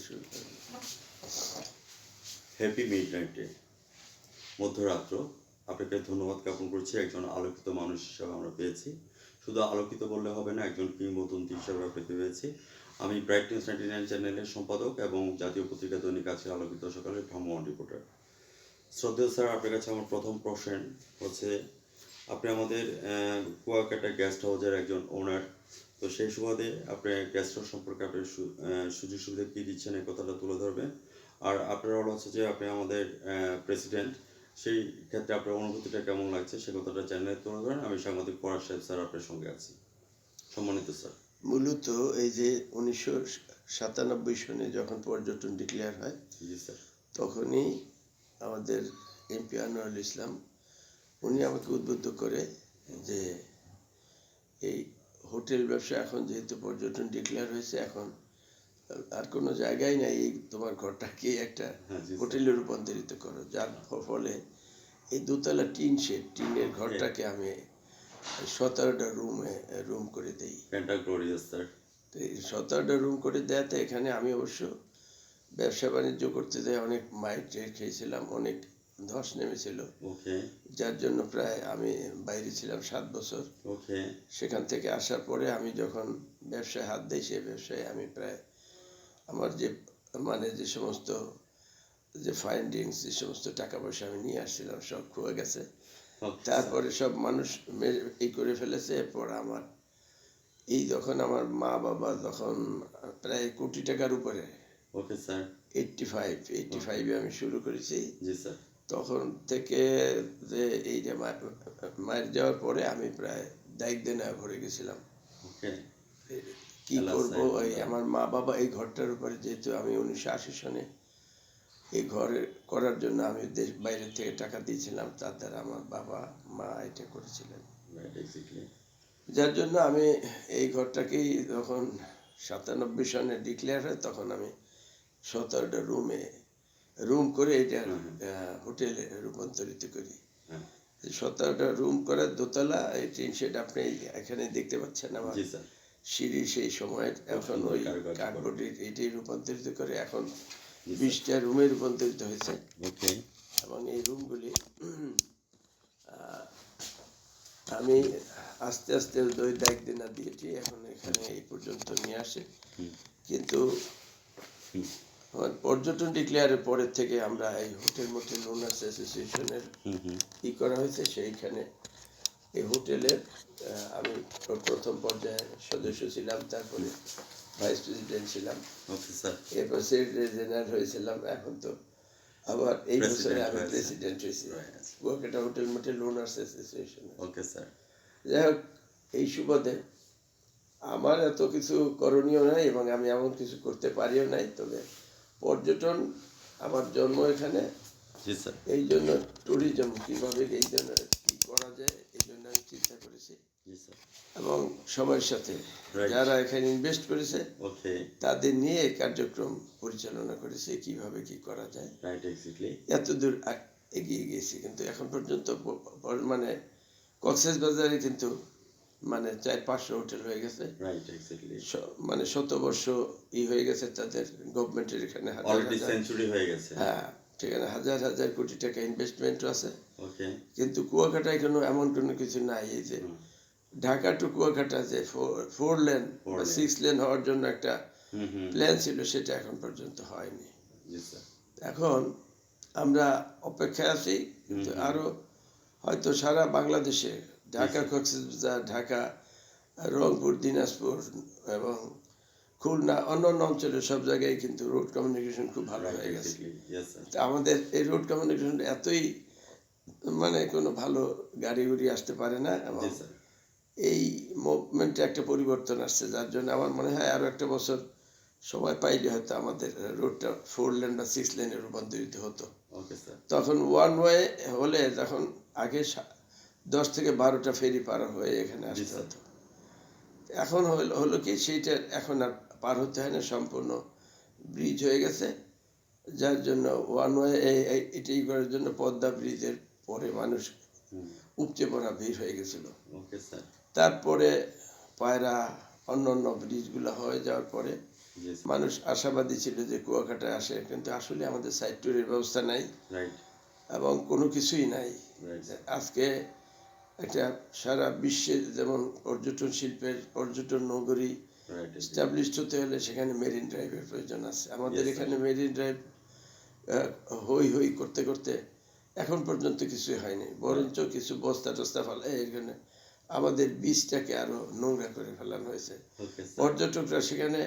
শুরু করেন। হ্যাপি মিডনাইটে মধ্যরাত্র আপনাকে ধন্যবাদ জ্ঞাপন করছি। একজন আলোকিত মানুষ হিসাবে আমরা পেয়েছি। শুধু আলোকিত বললে হবে না, একজন কিংবদন্তি হিসাবে আপনাকে পেয়েছি। আমি ব্রাইট নিউজ 99 চ্যানেলের সম্পাদক এবং জাতীয় পত্রিকা দৈনিক আজকের আলোকিত সকালের ভ্রাম্যমাণ রিপোর্টার। শ্রদ্ধেয় স্যার, আপনার কাছে আমার প্রথম প্রশ্ন হচ্ছে, আপনি আমাদের কুয়াকাটা গেস্ট হাউসের একজন ওনার, তো সেই সুবাদে আপনি গেস্ট হাউস সম্পর্কে আপনার সুযোগ সুবিধা কী দিচ্ছেন এই কথাটা তুলে ধরবেন। আর আপনার হচ্ছে যে আপনি আমাদের প্রেসিডেন্ট, সেই ক্ষেত্রে আপনার অনুভূতিটা কেমন লাগছে সে কথাটা চ্যানেলে তুলে ধরেন। আমি সাংবাদিক পরাশ সাহেব স্যার আপনার সঙ্গে আছি। সম্মানিত স্যার, মূলত এই যে 1997 সনে যখন পর্যটন ডিক্লেয়ার হয়, জি স্যার, তখনই আমাদের এমপি আনোয়ারুল ইসলাম উনি আমাকে উদ্বুদ্ধ করে যে এই হোটেল ব্যবসা এখন যেহেতু পর্যটন ডিক্লেয়ার হয়েছে, এখন আর কোনো জায়গায় নাই, এই তোমার ঘরটাকে একটা হোটেলে রূপান্তরিত করো, যার ফলে এই দোতলা টিনের ঘরটাকে আমি 17টা রুম করে দেই। তো এই 17টা রুম করে দেয়াতে এখানে আমি অবশ্য ব্যবসা বাণিজ্য করতে যাই অনেক মাইর খেয়েছিলাম, অনেক ধস নেমেছিল, যার জন্য প্রায় আমি বাইরে ছিলাম 7 বছর। সেখান থেকে আসার পরে আমি যখন ব্যবসায় হাত দিই, সেই ব্যবসায় আমি প্রায় আমার যে সমস্ত ফাইন্ডিংস, যে সমস্ত টাকা পয়সা আমি নিয়ে আসছিলাম সব খুয়ে গেছে। তারপরে সব মানুষ এই করে ফেলেছে। এরপর আমার যখন আমার মা বাবা তখন প্রায় কোটি টাকার উপরে, 85 আমি শুরু করেছি। তখন থেকে যে এই যে মায়ের যাওয়ার পরে আমি প্রায় দায়িত্ব নেওয়া ভরে গেছিলাম। কি করবো, আমার মা বাবা এই ঘরটার উপরে, যেহেতু আমি 1980 সনে এই ঘর করার জন্য আমি বাইরে থেকে টাকা দিয়েছিলাম, তার দ্বারা আমার বাবা মা এটা করেছিলেন, যার জন্য আমি এই ঘরটাকেই যখন 97 সনে ডিক্লেয়ার হয়, তখন আমি 17টা রুম করে এটা হোটেলে রূপান্তরিত করি। 17টা রুম করে দোতলা, এই টিন শেড আপনি এখানে দেখতে পাচ্ছেন আমার সিঁড়ি সেই সময়ের। এখন ওই কাঠবোর্ডের এটাই রূপান্তরিত করে এখন 20টা রুমে রূপান্তরিত হয়েছে। এবং এই রুমগুলি আমি আস্তে আস্তে ওই দায়িত্ব না দিয়েছি, এখন এখানে এই পর্যন্ত নিয়ে আসে। কিন্তু পর্যটন ডিক্লেয়ারের পরের থেকে আমরা এই হোটেল ওনার্স অ্যাসোসিয়েশনের করা হয়েছে, সেইখানে এই হোটেলের আমি প্রথম পর্যায়ে সদস্য ছিলাম, তারপরে ভাইস প্রেসিডেন্ট ছিলাম, এরপর সেক্রেটারি জেনারেল হয়েছিলাম, এখন তো আবার এই বছরে আমি প্রেসিডেন্ট হয়েছি কুয়াকাটা হোটেল ওনার্স অ্যাসোসিয়েশন। যাই হোক, এই সুবাদে আমার এত কিছু করণীয় নাই এবং আমি এমন কিছু করতে পারিও নাই। তবে পর্যটন আমার জন্ম এখানে, এই জন্য ট্যুরিজম কীভাবে এই জন্য কী করা যায় এই জন্য আমি চিন্তা করেছি, এবং সময়ের সাথে যারা এখানে ইনভেস্ট করেছে তাদের নিয়ে কার্যক্রম পরিচালনা করেছে, কিভাবে কি করা যায়। এত দূর এগিয়ে গিয়েছি, কিন্তু এখন পর্যন্ত মানে কক্সবাজারে কিন্তু 400-500 হোটেল হয়ে গেছে, মানে 100 বর্ষ হয়ে গেছে তাদের গভর্নমেন্টের এখানে, হ্যাঁ সেখানে হাজার হাজার কোটি টাকা ইনভেস্টমেন্টও আছে। কিন্তু কুয়াকাটায় কোনো এমন কোনো কিছু নাই। এই যে ঢাকা টু কুয়াকাটা যে 4 লেন বা 6 লেন হওয়ার জন্য একটা প্ল্যান ছিল, সেটা এখন পর্যন্ত হয়নি। এখন আমরা অপেক্ষায় আছি, কিন্তু আরো হয়তো সারা বাংলাদেশে ঢাকা, কক্সবাজার, ঢাকা, রংপুর, দিনাজপুর এবং খুলনা, অন্যান্য অঞ্চলের সব জায়গায় কিন্তু রোড কমিউনিকেশন খুব ভালো হয়ে গেছে। আমাদের এই রোড কমিউনিকেশন এতই কোনো ভালো গাড়ি আসতে পারে না, এবং এই মুভমেন্টে একটা পরিবর্তন আসছে, যার জন্য আমার মনে হয় আরো একটা বছর সময় পাইলে হয়তো আমাদের রোডটা 4 লেন বা 6 লেনে রূপান্তরিত হতো। তখন ওয়ান ওয়ে হলে, তখন আগে 10 থেকে 12টা ফেরি পার হয়ে এখানে আসতে হতো। এখন হলো কি, সেইটা এখন আর পার হতে হয় না, সম্পূর্ণ ব্রিজ হয়ে গেছে, যার জন্য ওয়ান ওয়ে এটাই করার জন্য পদ্মা ব্রিজের পরে মানুষ উপচে পড়া ভিড় হয়ে গেছিল। তারপরে পায়রা, অন্য ব্রিজগুলো হয়ে যাওয়ার পরে জি স্যার। মানুষ আশাবাদী ছিল যে কুয়াকাটায় আসে, কিন্তু আসলে আমাদের সাইড ট্যুরের ব্যবস্থা নাই রাইট, এবং কোনো কিছুই নাই। রাইট, আজকে একটা সারা বিশ্বে যেমন পর্যটন শিল্পের পর্যটন নগরী রাইট, এস্টাবলিশড হতে হলে সেখানে মেরিন ড্রাইভের প্রয়োজন আছে। আমাদের Yes, sir. এখানে মেরিন ড্রাইভ হই হই করতে করতে এখন পর্যন্ত কিছুই হয়নি, বরঞ্চ কিছু বস্তা টস্তা ফেলা এখানে আমাদের বীজটাকে আরো নোংরা করে ফেলানো হয়েছে। Okay sir. পর্যটকরা সেখানে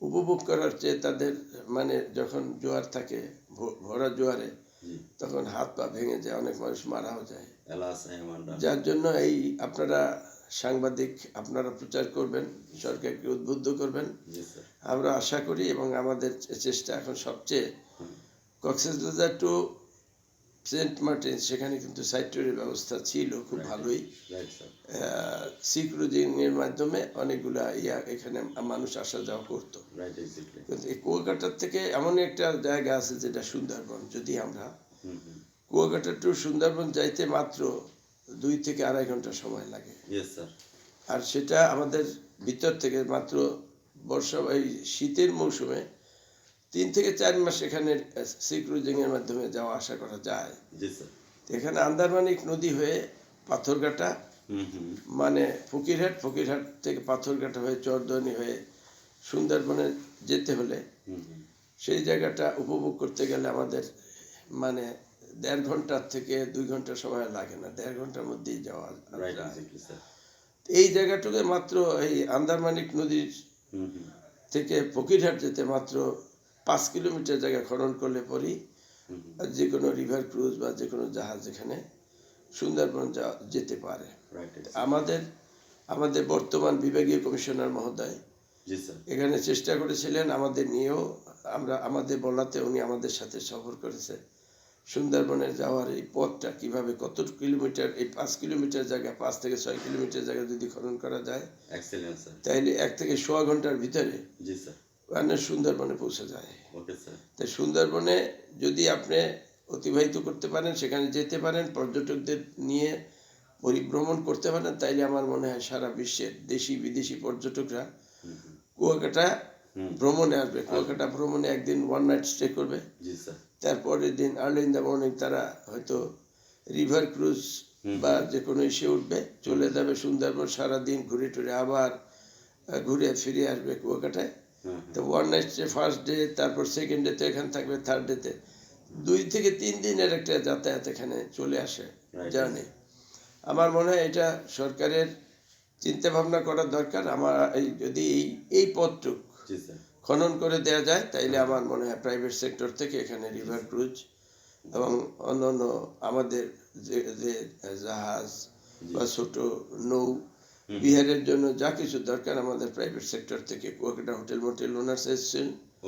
উপভোগ করার চেয়ে তাদের মানে যখন জোয়ার থাকে ভরা জোয়ারে জি, তখন হাত পা ভেঙে যায়, অনেক মানুষ মারাও যায়। এলাস আহমান্ডা। যার জন্য এই আপনারা সাংবাদিক আপনারা প্রচার করবেন, সরকারকে উদ্বুদ্ধ করবেন, জি স্যার। আমরা আশা করি। এবং আমাদের চেষ্টা এখন সবচেয়ে কক্সবাজার টু সেন্ট মার্টিন সেখানে কিন্তু সাইড ট্যুরের ব্যবস্থা ছিল খুব ভালোই। Right sir. সি ক্রুজিং এর মাধ্যমে অনেকগুলা এখানে মানুষ আসা যাওয়া করতো। Right, exactly. কিন্তু এই কুয়াকাটার থেকে এমন একটা জায়গা আছে যেটা সুন্দরবন, যদি আমরা হুম হুম। কুয়াকাটা টু সুন্দরবন যাইতে মাত্র 2 থেকে 2.5 ঘন্টা সময় লাগে, ইয়েস স্যার। আর সেটা আমাদের ভিতর থেকে মাত্র বর্ষা এই শীতের মৌসুমে 3 থেকে 4 মাস এখানে সি ক্রুজিং এর মাধ্যমে যাওয়া আসা করা যায়। জি স্যার। এখানে আন্দারমানিক নদী হয়ে পাথরঘাটা হুম হুম। মানে ফকিরহাট থেকে পাথরঘাটা হয়ে চরদনি হয়ে সুন্দরবনে যেতে হলে হুম হুম। সেই জায়গাটা উপভোগ করতে গেলে আমাদের মানে 1.5 ঘন্টার থেকে 2 ঘন্টা সময় লাগে না, 1.5 ঘন্টার মধ্যেই যাওয়া রাইট, যায়। Exactly sir. এই জায়গাটুকু মাত্র এই আন্দারমানিক নদীর হুম হুম। থেকে ফকিরহাট যেতে মাত্র 5 কিলোমিটার জায়গা খনন করলে পরই হুম হুম। যে কোনো রিভার ক্রুজ বা যে কোনো জাহাজ এখানে সুন্দরবন যেতে পারে। রাইট, আমাদের বর্তমান বিভাগীয় কমিশনার মহোদয় জি স্যার। এখানে চেষ্টা করেছিলেন আমাদের নিয়েও, আমাদের বলাতে উনি আমাদের সাথে সফর করেছে। সুন্দরবনে যাওয়ার এই পথটা কিভাবে কত কিলোমিটার, এই 5 কিলোমিটার জায়গা 5 থেকে 6 কিলোমিটার জায়গা যদি খনন করা যায় এক্সেলেন্ট স্যার। তাইলে 1 থেকে সোয়া ঘন্টার ভিতরে জি স্যার। মানে সুন্দরবনে পৌঁছে যায়। Okay sir. তাই সুন্দরবনে যদি আপনি অতিবাহিত করতে পারেন, সেখানে যেতে পারেন, পর্যটকদের নিয়ে পরিভ্রমণ করতে পারেন, তাইলে আমার মনে হয় সারা বিশ্বের দেশি বিদেশি পর্যটকরা হুম হুম। কুয়াকাটা হুম। ভ্রমণে আসবে। কুয়াকাটা ভ্রমণে একদিন 1 নাইট স্টে করবে, জি স্যার। তারপরের দিন আর্লি ইন দ্য মর্নিং তারা হয়তো রিভার ক্রুজ বা যে কোনো ইসে উঠবে, চলে যাবে সুন্দরবন, সারাদিন ঘুরে টুরে আবার ঘুরে ফিরে আসবে কুয়াকাটায়। হুম তো 1 নাইট স্টে ফার্স্ট ডে, তারপর সেকেন্ড ডেতে এখানে থাকবে, থার্ড ডেতে 2 থেকে 3 দিনের একটা যাতায়াত এখানে চলে আসে জার্নি। আমার মনে হয় এটা সরকারের চিন্তা ভাবনা করার দরকার। আমার যদি এই পথটুক জি স্যার। খনন করে দেওয়া যায় তাইলে আমার মনে হয় প্রাইভেট সেক্টর থেকে এখানে রিভার ক্রুজ এবং অন্যান্য আমাদের যে জাহাজ বা ছোট নৌ বিহারের জন্য যা কিছু দরকার আমাদের প্রাইভেট সেক্টর থেকে Kuakata hotel motel owners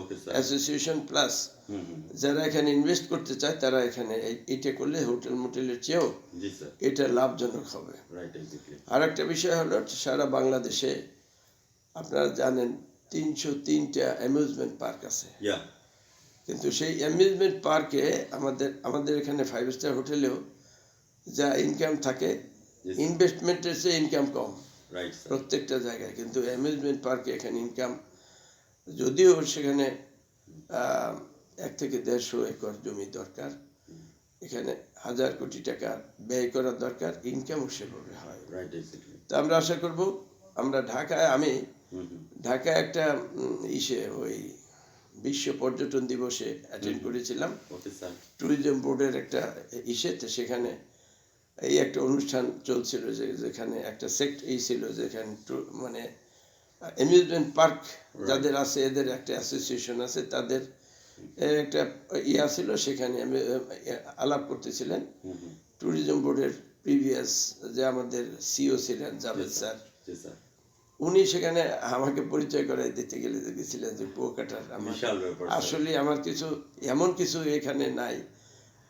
okay sir. Association plus hmm hmm. যারা এখানে ইনভেস্ট করতে চায় তারা এখানে এটা করলে হোটেল মোটেলের চেয়েও জি স্যার। এটা লাভজনক হবে। Right, exactly. আর একটা বিষয় হলো সারা বাংলাদেশে আপনারা জানেন 303টা অ্যামিউজমেন্ট পার্ক আছে, ইয়া। কিন্তু সেই অ্যামিউজমেন্ট পার্কে আমাদের এখানে 5 স্টার হোটেলেও যা ইনকাম থাকে Yes. ইনভেস্টমেন্টের চেয়ে ইনকাম কম রাইট স্যার। প্রত্যেকটা জায়গায়। কিন্তু অ্যামিউজমেন্ট পার্কে এখানে ইনকাম, যদিও সেখানে 1 থেকে 150 একর জমি দরকার, এখানে 1000 কোটি টাকা ব্যয় করার দরকার, ইনকামও সেভাবে হয়। Right, exactly. তো আমরা আশা করব, আমরা ঢাকায় হুম হুম। ঢাকায় একটা ওই বিশ্ব পর্যটন দিবসে অ্যাটেন্ড করেছিলাম, ওকে স্যার। ট্যুরিজম বোর্ডের একটা ইসেতে। সেখানে এই একটা অনুষ্ঠান চলছিল যেখানে একটা সেক্ট ছিল, যেখানে মানে অ্যামিউজমেন্ট পার্ক যাদের আছে এদের একটা অ্যাসোসিয়েশন আছে, তাদের একটা ছিল, সেখানে আমি আলাপ করতেছিলেন হুম হুম। ট্যুরিজম বোর্ডের প্রিভিয়াস যে আমাদের সিও ছিলেন জাভেদ স্যার। জি স্যার। উনি সেখানে আমাকে পরিচয় করাই দিতে গেছিলেন যে কুয়াকাটার বিশাল ব্যাপার স্যার। আসলে আমার কিছু এমন কিছু এখানে নাই।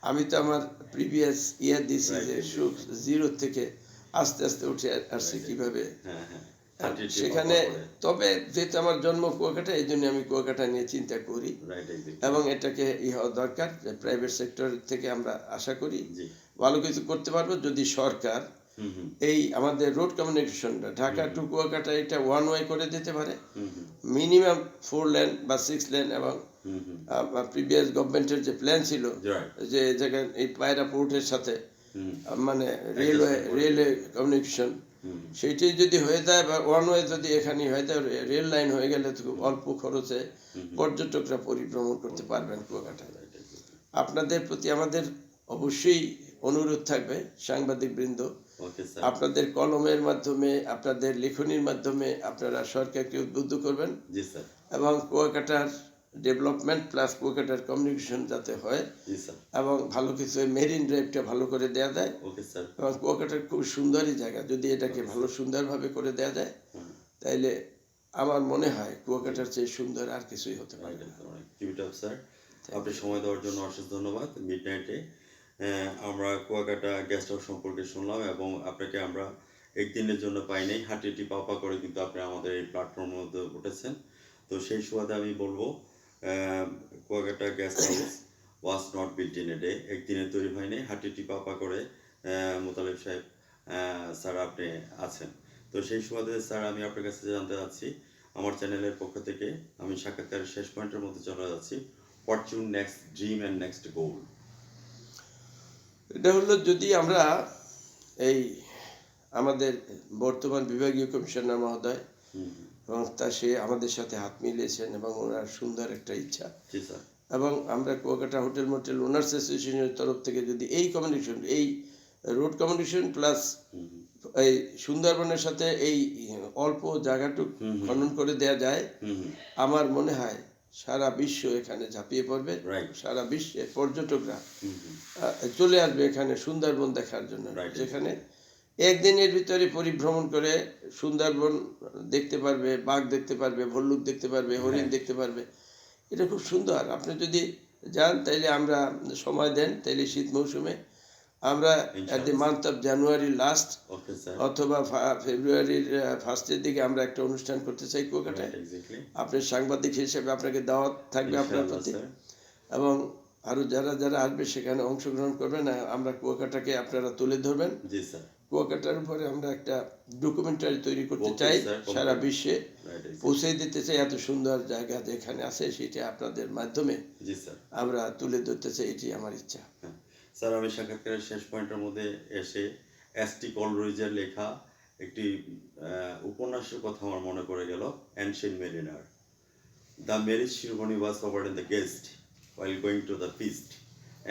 আমি তো আমার প্রিভিয়াস ইয়ার দিছি যে জিরো থেকে আস্তে আস্তে উঠে আসছি কিভাবে হ্যাঁ হ্যাঁ। সেখানে। তবে যেহেতু আমার জন্ম কুয়াকাটা, এই জন্য আমি কুয়াকাটা নিয়ে চিন্তা করি রাইট, এক্স্যাক্টলি। এবং এটাকে হওয়া দরকার যে প্রাইভেট সেক্টর থেকে আমরা আশা করি জি। ভালো কিছু করতে পারবো যদি সরকার হুম হুম এই আমাদের রোড কমিউনিকেশনটা ঢাকা টু কুয়াকাটা এটা ওয়ান ওয়ে করে দিতে পারে, হুম হুম মিনিমাম 4 লেন বা 6 লেন, এবং হুম হুম প্রিভিয়াস গভর্নমেন্টের যে প্ল্যান ছিল রাইট যে জায়গায় এই পায়রা পোর্টের সাথে হুম মানে Adjustment করে রেলওয়ে কমিউনিকেশন হুম সেইটাই যদি হয়ে যায় বা ওয়ান ওয়ে যদি এখানে হয়ে যায়, রেল লাইন হয়ে গেলে তো খুব অল্প খরচে পর্যটকরা পরিভ্রমণ করতে পারবেন কুয়াকাটায়। রাইট এক্স্যাক্টলি আপনাদের প্রতি আমাদের অবশ্যই অনুরোধ থাকবে, সাংবাদিক বৃন্দ, ওকে স্যার আপনাদের কলমের মাধ্যমে, আপনাদের লেখনির মাধ্যমে আপনারা সরকারকে উদ্বুদ্ধ করবেন জি স্যার এবং কুয়াকাটার ডেভেলপমেন্ট প্লাস কুয়াকাটার কমিউনিকেশন যাতে হয়, জি স্যার এবং ভালো কিছু মেরিন ড্রাইভটা ভালো করে দেওয়া যায়, ওকে স্যার এবং কুয়াকাটার খুব সুন্দরই জায়গা, যদি এটাকে ভালো সুন্দরভাবে করে দেওয়া যায় তাইলে আমার মনে হয় কুয়াকাটার চেয়ে সুন্দর আর কিছুই হতে পারে না। কিপ আপ স্যার, আপনি সময় দেওয়ার জন্য অশেষ ধন্যবাদ। মিড নাইটে আমরা কুয়াকাটা গেস্ট হাউস সম্পর্কে শুনলাম এবং আপনাকে আমরা একদিনের জন্য পাই নাই, হাঁটিটি পাপা করে কিন্তু আপনি আমাদের এই প্ল্যাটফর্মের মধ্যে উঠেছেন। তো সেই সুবাদে আমি বলবো Kuakata guest house was not built in a day, একদিনে তৈরি হয়নি, হাঁটিটি পাপা করে মোতালেব সাহেব স্যার আপনি আছেন। তো সেই সুবাদে স্যার আমি আপনার কাছে জানতে চাচ্ছি, আমার চ্যানেলের পক্ষ থেকে আমি সাক্ষাৎকারের শেষ পয়েন্টের মধ্যে চলে যাচ্ছি, what's your next dream and next গোল? এটা হলো, যদি আমরা এই আমাদের বর্তমান বিভাগীয় কমিশনার মহোদয় এবং সে আমাদের সাথে হাত মিলিয়েছেন এবং ওনার সুন্দর একটা ইচ্ছা, জি স্যার এবং আমরা কুয়াকাটা হোটেল মোটেল ওনার্স অ্যাসোসিয়েশনের তরফ থেকে যদি এই কমিউনিকেশন, এই রোড কমিউনিকেশন প্লাস এই সুন্দরবনের সাথে এই অল্প জায়গাটুক খনন করে দেয়া যায়, আমার মনে হয় সারা বিশ্ব এখানে ঝাঁপিয়ে পড়বে, Right. সারা বিশ্বে পর্যটকরা চলে আসবে এখানে সুন্দরবন দেখার জন্য, Right. যেখানে একদিনের ভিতরে পরিভ্রমণ করে সুন্দরবন দেখতে পারবে, বাঘ দেখতে পারবে, ভল্লুক দেখতে পারবে, হরিণ দেখতে পারবে। এটা খুব সুন্দর। আপনি যদি যান তাইলে আমরা সময় দেন, তাইলে শীত মৌসুমে আমরা at the month of January last okay sir অথবা ফেব্রুয়ারির ফার্স্টের দিকে আমরা একটা অনুষ্ঠান করতে চাই কুয়াকাটায়। এক্স্যাক্টলি আপনি সাংবাদিক হিসেবে আপনাকে দাওয়াত থাকবে আপনার প্রতি, স্যার এবং আরও যারা যারা আসবে সেখানে অংশগ্রহণ করবেন, আমরা কুয়াকাটাকে আপনারা তুলে ধরবেন। জি স্যার কুয়াকাটার উপরে আমরা একটা ডকুমেন্টারি তৈরি করতে Okay, চাই, sir, সারা complete. বিশ্বে রাইট পৌঁছে দিতে চাই। এত সুন্দর জায়গা যেখানে আছে সেটা আপনাদের মাধ্যমে জি স্যার আমরা তুলে ধরতে চাই, এটি আমার ইচ্ছা। হ্যাঁ স্যার, আমি সাক্ষাৎকারের শেষ পয়েন্টের মধ্যে এসে এস.টি. কলরুইজের লেখা একটি উপন্যাসের কথা আমার মনে পড়ে গেল, ancient mariner. The marriage ceremony was over in the guest while going to the feast.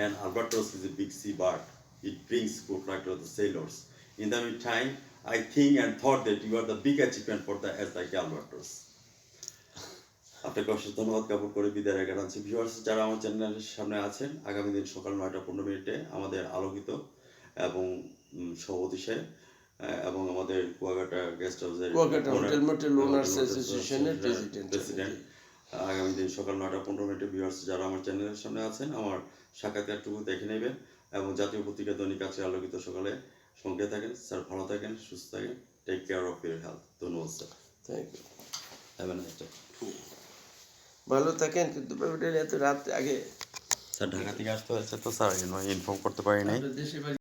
And albatross is a big sea bird. It brings good luck to the sailors. In the meantime, I think and thought that you are the big achievement for the as like albatross. আপনাকে অশেষ ধন্যবাদ জ্ঞাপন করে বিদায় রেখে আনছি। Viewers যারা আমার চ্যানেলের সামনে আছেন, আগামী দিন সকাল 9:15 আমাদের আলোকিত এবং সভাপতি সাহেব এবং আমাদের কুয়াকাটা গেস্ট হাউসের কুয়াকাটা হোটেল মোটেল ওনার্স অ্যাসোসিয়েশনের প্রেসিডেন্ট আগামী দিন সকাল 9:15 ভিউয়ার্স যারা আমার চ্যানেলের সামনে আছেন, আমার সাক্ষাৎকারটুকু দেখে নেবেন এবং জাতীয় পত্রিকা দৈনিক আছে আলোকিত সকালে সঙ্গে থাকেন। স্যার ভালো থাকেন, সুস্থ থাকেন, take care of your health. ধন্যবাদ sir, thank you. Have a nice day. ভালো থাকেন, কিন্তু ব্যাপারটা এত রাত আগে স্যার ঢাকা থেকে আসতে হয়েছে তো স্যার ইনফর্ম করতে পারি নাই। আপনার দেশে বাড়ি